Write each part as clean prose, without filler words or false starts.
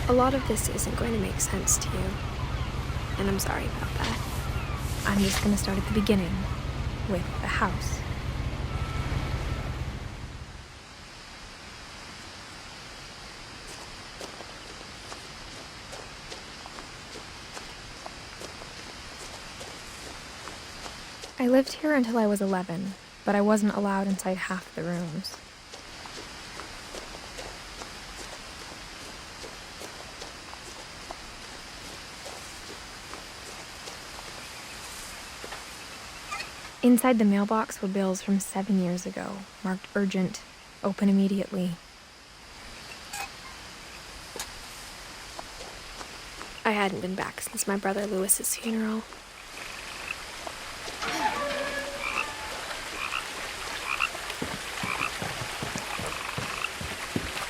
A lot of this isn't going to make sense to you, and I'm sorry about that. I'm just going to start at the beginning, with the house. I lived here until I was 11, but I wasn't allowed inside half the rooms. Inside the mailbox were bills from 7 years ago, marked urgent, open immediately. I hadn't been back since my brother Lewis's funeral.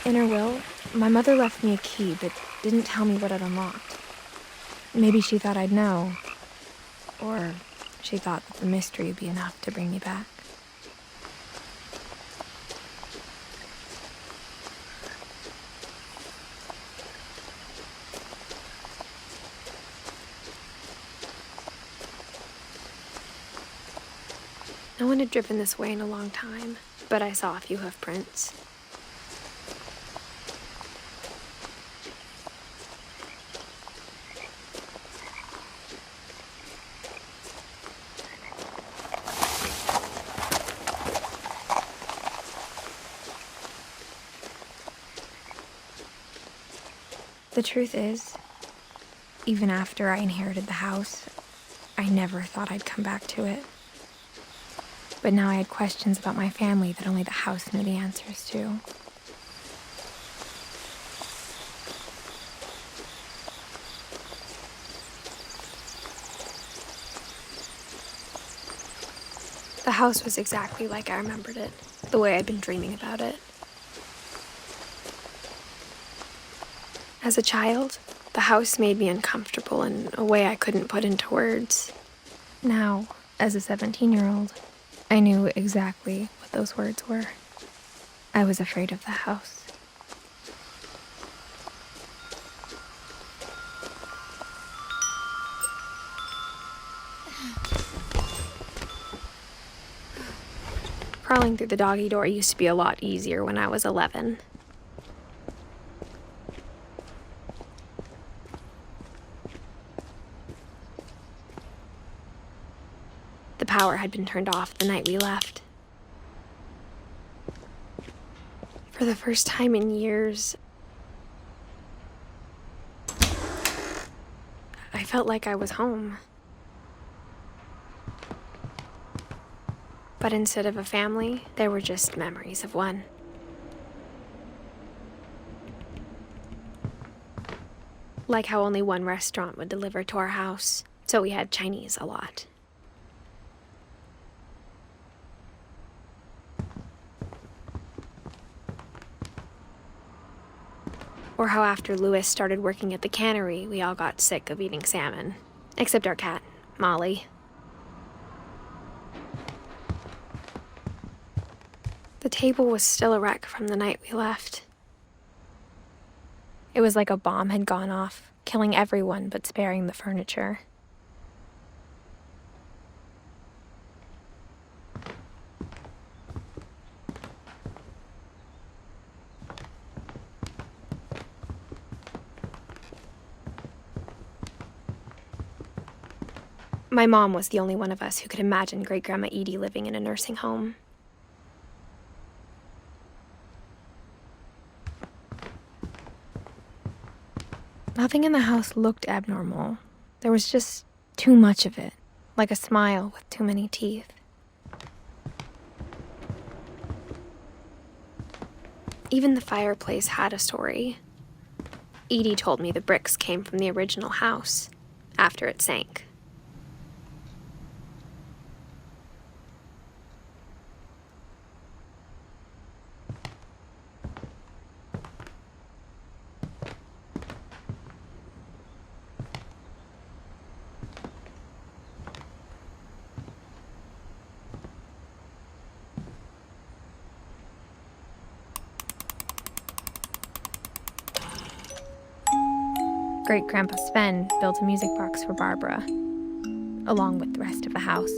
In her will, my mother left me a key but didn't tell me what it unlocked. Maybe she thought I'd know, or she thought that the mystery would be enough to bring me back. No one had driven this way in a long time, but I saw a few hoof prints. The truth is, even after I inherited the house, I never thought I'd come back to it. But now I had questions about my family that only the house knew the answers to. The house was exactly like I remembered it, the way I'd been dreaming about it. As a child, the house made me uncomfortable in a way I couldn't put into words. Now, as a 17-year-old, I knew exactly what those words were. I was afraid of the house. Crawling through the doggy door used to be a lot easier when I was 11. The power had been turned off the night we left. For the first time in years, I felt like I was home. But instead of a family, there were just memories of one. Like how only one restaurant would deliver to our house, so we had Chinese a lot. Or how after Lewis started working at the cannery, we all got sick of eating salmon. Except our cat, Molly. The table was still a wreck from the night we left. It was like a bomb had gone off, killing everyone but sparing the furniture. My mom was the only one of us who could imagine Great-Grandma Edie living in a nursing home. Nothing in the house looked abnormal. There was just too much of it, like a smile with too many teeth. Even the fireplace had a story. Edie told me the bricks came from the original house, after it sank. Great-Grandpa Sven built a music box for Barbara, along with the rest of the house.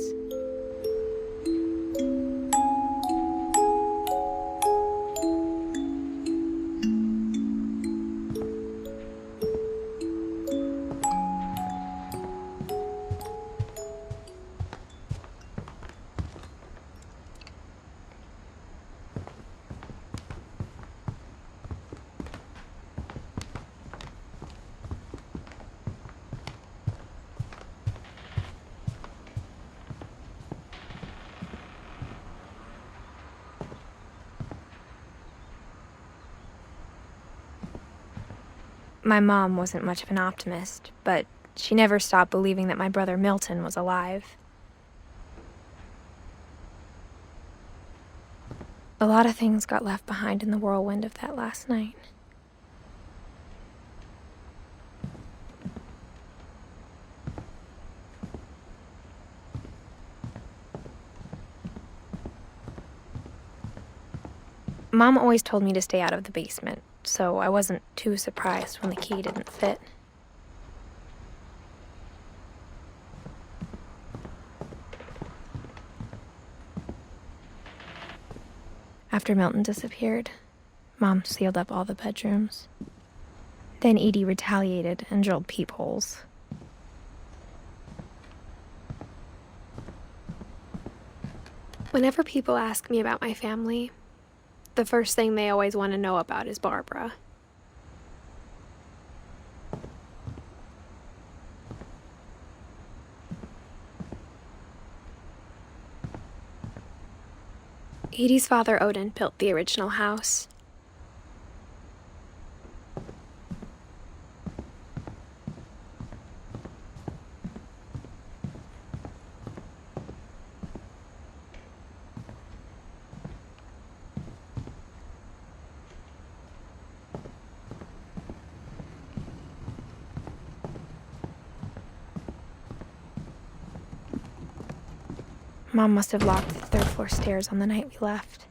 My mom wasn't much of an optimist, but she never stopped believing that my brother Milton was alive. A lot of things got left behind in the whirlwind of that last night. Mom always told me to stay out of the basement, so I wasn't too surprised when the key didn't fit. After Milton disappeared, Mom sealed up all the bedrooms. Then Edie retaliated and drilled peepholes. Whenever people ask me about my family, the first thing they always want to know about is Barbara. Edie's father, Odin, built the original house. Mom must have locked the third-floor stairs on the night we left.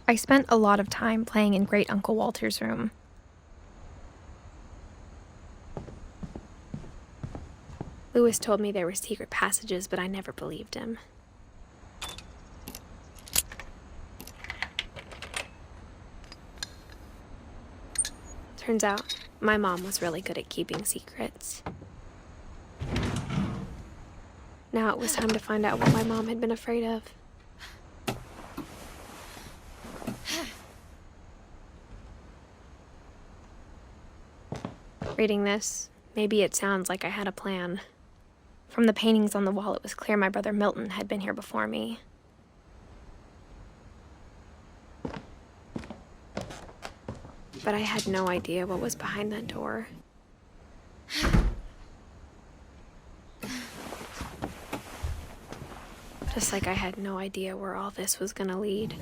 I spent a lot of time playing in Great Uncle Walter's room. Lewis told me there were secret passages, but I never believed him. Turns out, my mom was really good at keeping secrets. Now it was time to find out what my mom had been afraid of. Reading this, maybe it sounds like I had a plan. From the paintings on the wall, it was clear my brother Milton had been here before me. But I had no idea what was behind that door. Just like I had no idea where all this was gonna lead.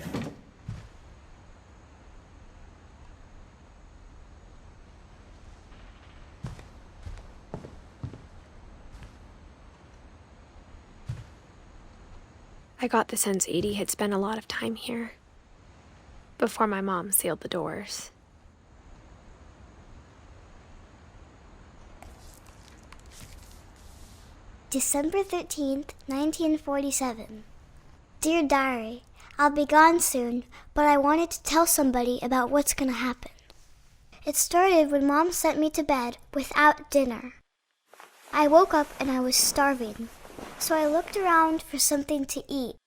I got the sense Edie had spent a lot of time here, before my mom sealed the doors. December 13th, 1947. Dear Diary, I'll be gone soon, but I wanted to tell somebody about what's gonna happen. It started when Mom sent me to bed without dinner. I woke up and I was starving, so I looked around for something to eat.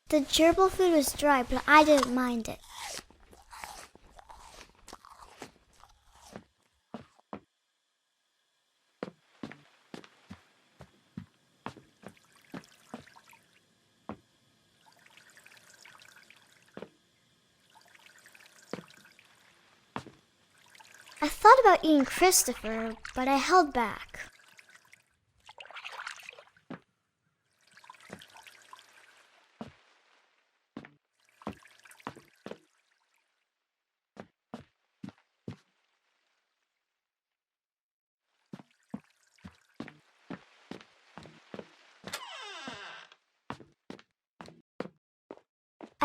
The gerbil food was dry, but I didn't mind it. I thought about eating Christopher, but I held back.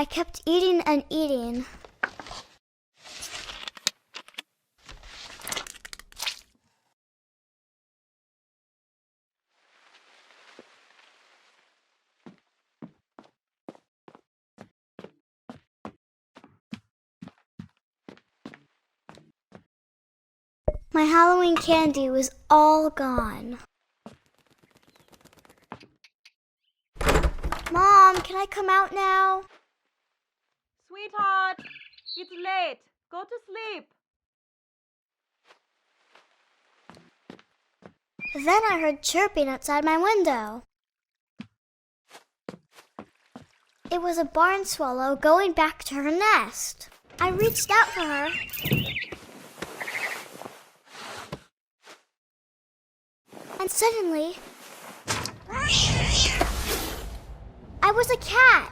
I kept eating and eating. My Halloween candy was all gone. Mom, can I come out now? Sweetheart, it's late. Go to sleep. Then I heard chirping outside my window. It was a barn swallow going back to her nest. I reached out for her. And suddenly, I was a cat.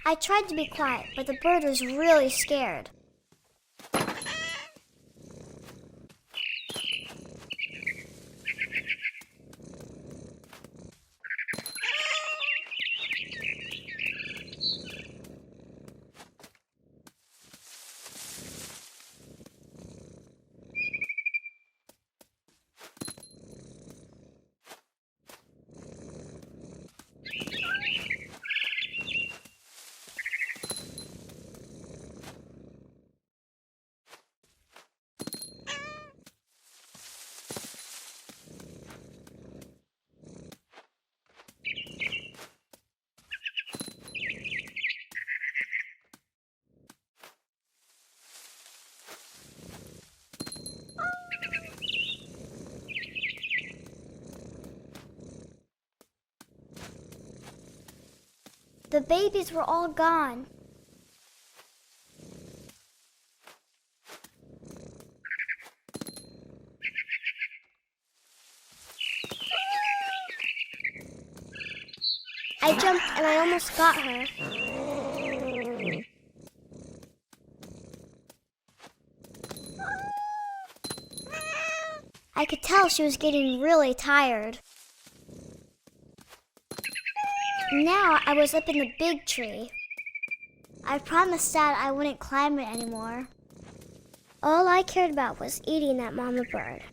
I tried to be quiet, but the bird was really scared. The babies were all gone. I jumped and I almost got her. I could tell she was getting really tired. Now I was up in the big tree. I promised Dad I wouldn't climb it anymore. All I cared about was eating that mama bird.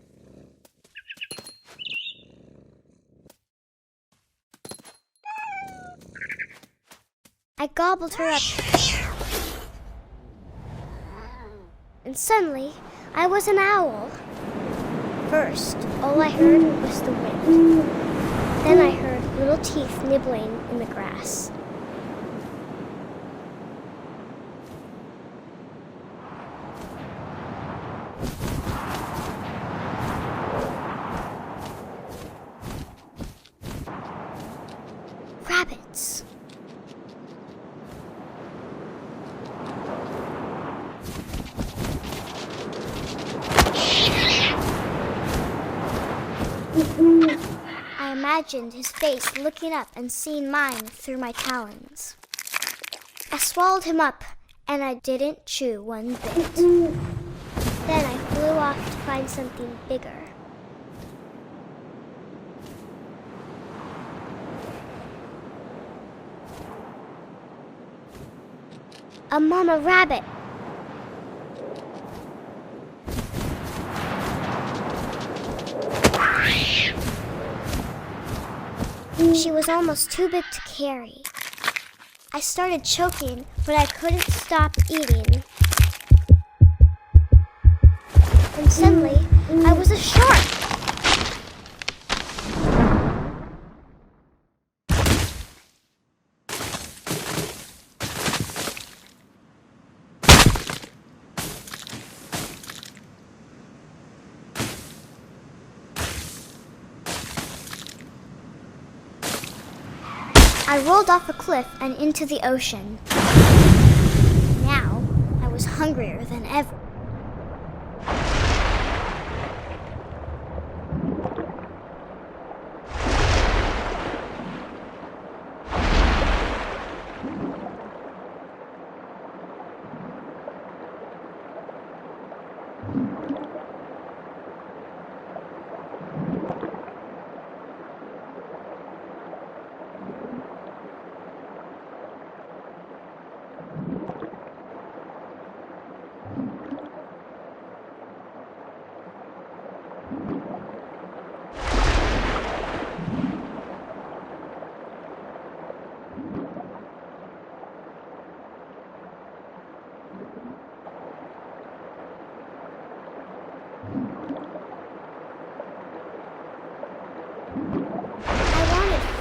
I gobbled her up. And suddenly, I was an owl. First, all I heard was the wind. Then I heard little teeth nibbling in the grass. Rabbits. I imagined his face looking up and seeing mine through my talons. I swallowed him up, and I didn't chew one bit. Then I flew off to find something bigger. A mama rabbit. She was almost too big to carry. I started choking, but I couldn't stop eating. And suddenly, I was a shark. I rolled off a cliff and into the ocean. Now, I was hungrier than ever.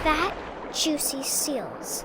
fat, juicy seals.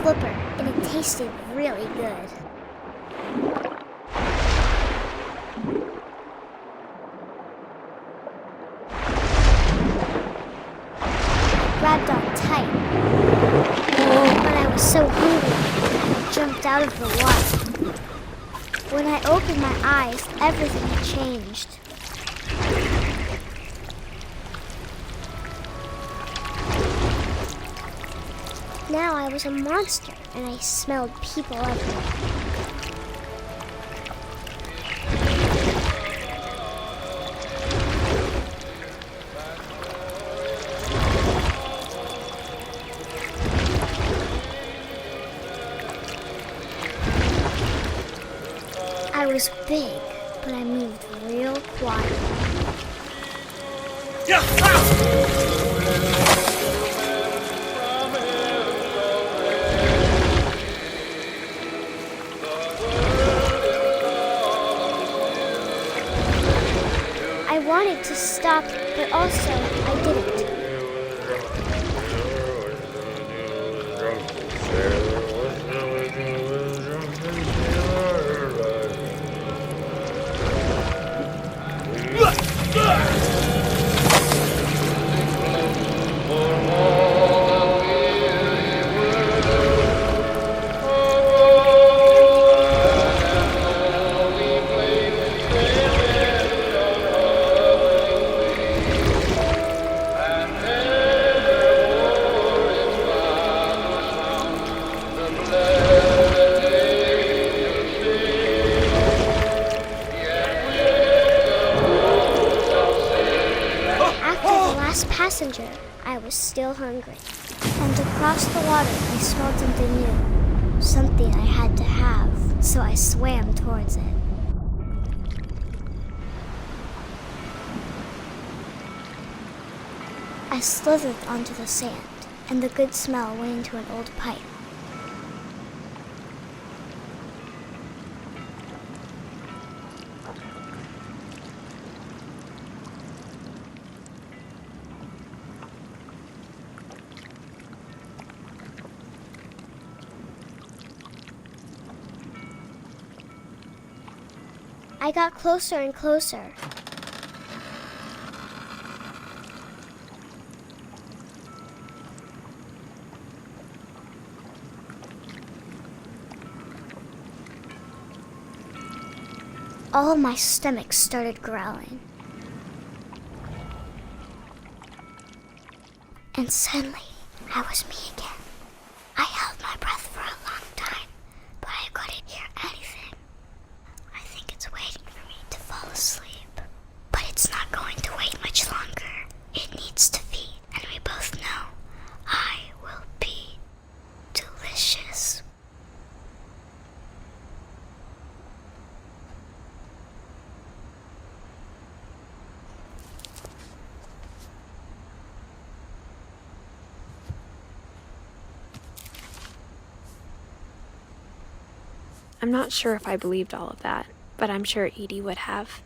Flipper, and it tasted really good. I grabbed on tight, but I was so hungry, I jumped out of the water. When I opened my eyes, everything had changed. Now I was a monster, and I smelled people everywhere. I was big, but I moved real quiet. I wanted to stop, but also I didn't. Passenger, I was still hungry. And across the water, I smelled something new. Something I had to have, so I swam towards it. I slithered onto the sand, and the good smell went into an old pipe. I got closer and closer. All my stomach started growling. And suddenly, I was me again. I held my breath for a long time, but I couldn't hear anything. I think it's waiting for me to fall asleep. But it's not going to wait much longer. It needs to feed, and we both know I will be delicious. I'm not sure if I believed all of that, but I'm sure Edie would have.